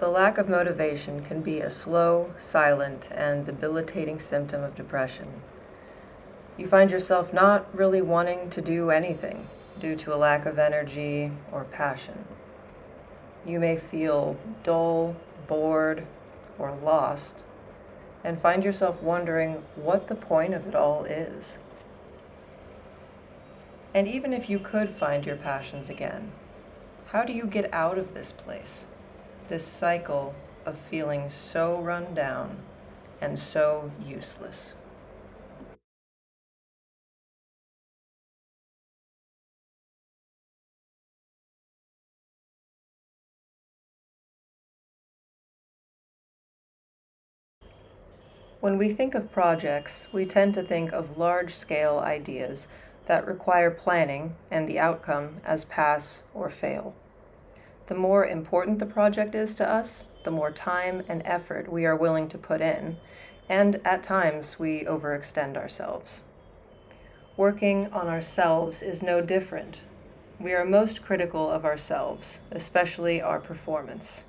The lack of motivation can be a slow, silent, and debilitating symptom of depression. You find yourself not really wanting to do anything due to a lack of energy or passion. You may feel dull, bored, or lost, and find yourself wondering what the point of it all is. And even if you could find your passions again, how do you get out of this place? This cycle of feeling so run down and so useless. When we think of projects, we tend to think of large-scale ideas that require planning and the outcome as pass or fail. The more important the project is to us, the more time and effort we are willing to put in, and at times we overextend ourselves. Working on ourselves is no different. We are most critical of ourselves, especially our performance.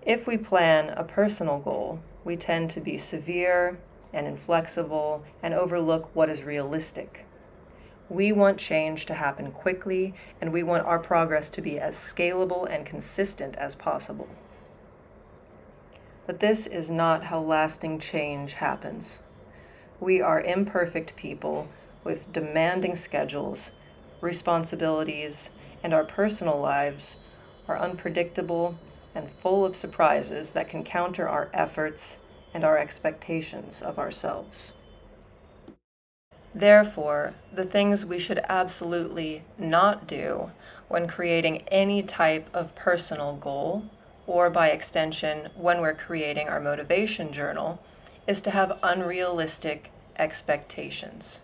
If we plan a personal goal, we tend to be severe and inflexible and overlook what is realistic. We want change to happen quickly, and we want our progress to be as scalable and consistent as possible. But this is not how lasting change happens. We are imperfect people with demanding schedules, responsibilities, and our personal lives are unpredictable and full of surprises that can counter our efforts and our expectations of ourselves. Therefore, the things we should absolutely not do when creating any type of personal goal, or by extension, when we're creating our motivation journal, is to have unrealistic expectations.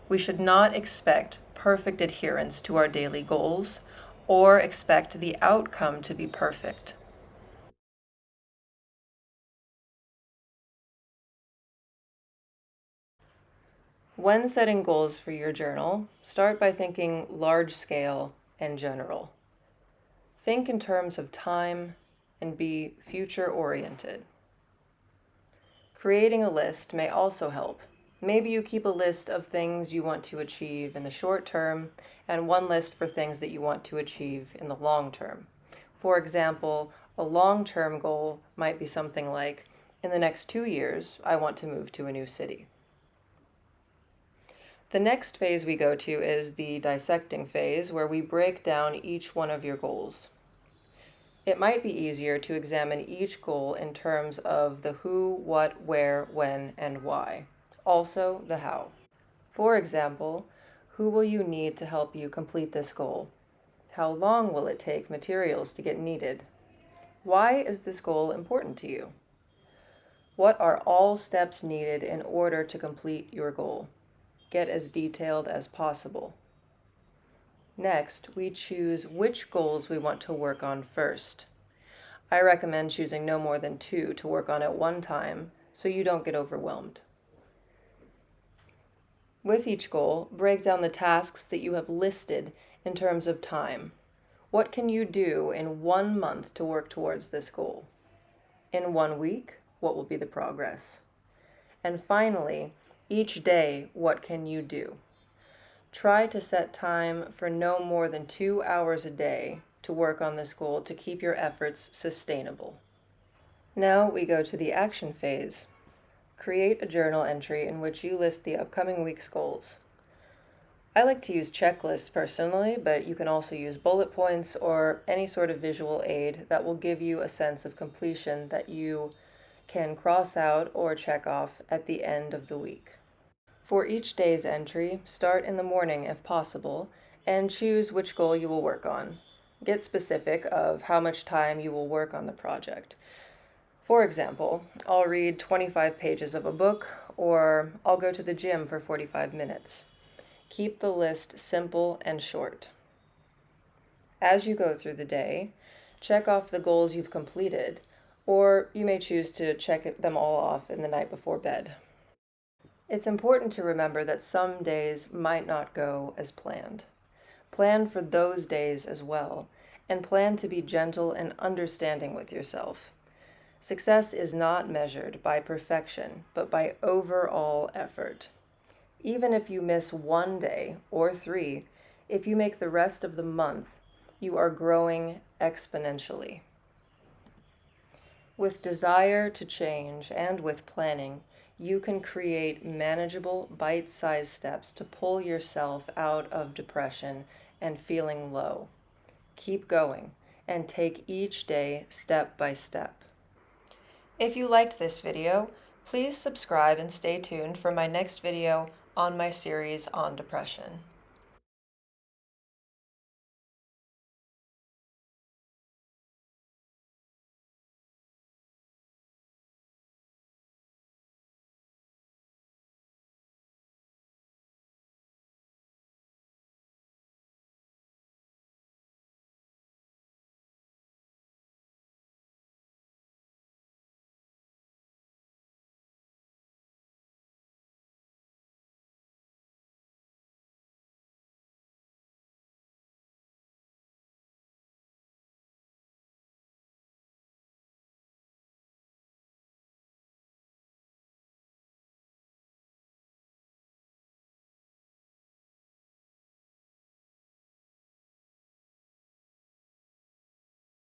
We should not expect perfect adherence to our daily goals or expect the outcome to be perfect. When setting goals for your journal, start by thinking large scale and general. Think in terms of time and be future oriented. Creating a list may also help. Maybe you keep a list of things you want to achieve in the short term and one list for things that you want to achieve in the long term. For example, a long-term goal might be something like, in the next 2 years, I want to move to a new city. The next phase we go to is the dissecting phase, where we break down each one of your goals. It might be easier to examine each goal in terms of the who, what, where, when, and why. Also, the how. For example, who will you need to help you complete this goal? How long will it take materials to get needed? Why is this goal important to you? What are all steps needed in order to complete your goal? Get as detailed as possible. Next, we choose which goals we want to work on first. I recommend choosing no more than 2 to work on at one time so you don't get overwhelmed. With each goal, break down the tasks that you have listed in terms of time. What can you do in 1 month to work towards this goal? In 1 week, what will be the progress? And finally, each day, what can you do? Try to set time for no more than 2 hours a day to work on this goal to keep your efforts sustainable. Now we go to the action phase. Create a journal entry in which you list the upcoming week's goals. I like to use checklists personally, but you can also use bullet points or any sort of visual aid that will give you a sense of completion that you can cross out or check off at the end of the week. For each day's entry, start in the morning if possible, and choose which goal you will work on. Get specific of how much time you will work on the project. For example, I'll read 25 pages of a book, or I'll go to the gym for 45 minutes. Keep the list simple and short. As you go through the day, check off the goals you've completed, or you may choose to check them all off in the night before bed. It's important to remember that some days might not go as planned. Plan for those days as well, and plan to be gentle and understanding with yourself. Success is not measured by perfection, but by overall effort. Even if you miss one day or 3, if you make the rest of the month, you are growing exponentially. With desire to change and with planning, you can create manageable, bite-sized steps to pull yourself out of depression and feeling low. Keep going and take each day step by step. If you liked this video, please subscribe and stay tuned for my next video on my series on depression.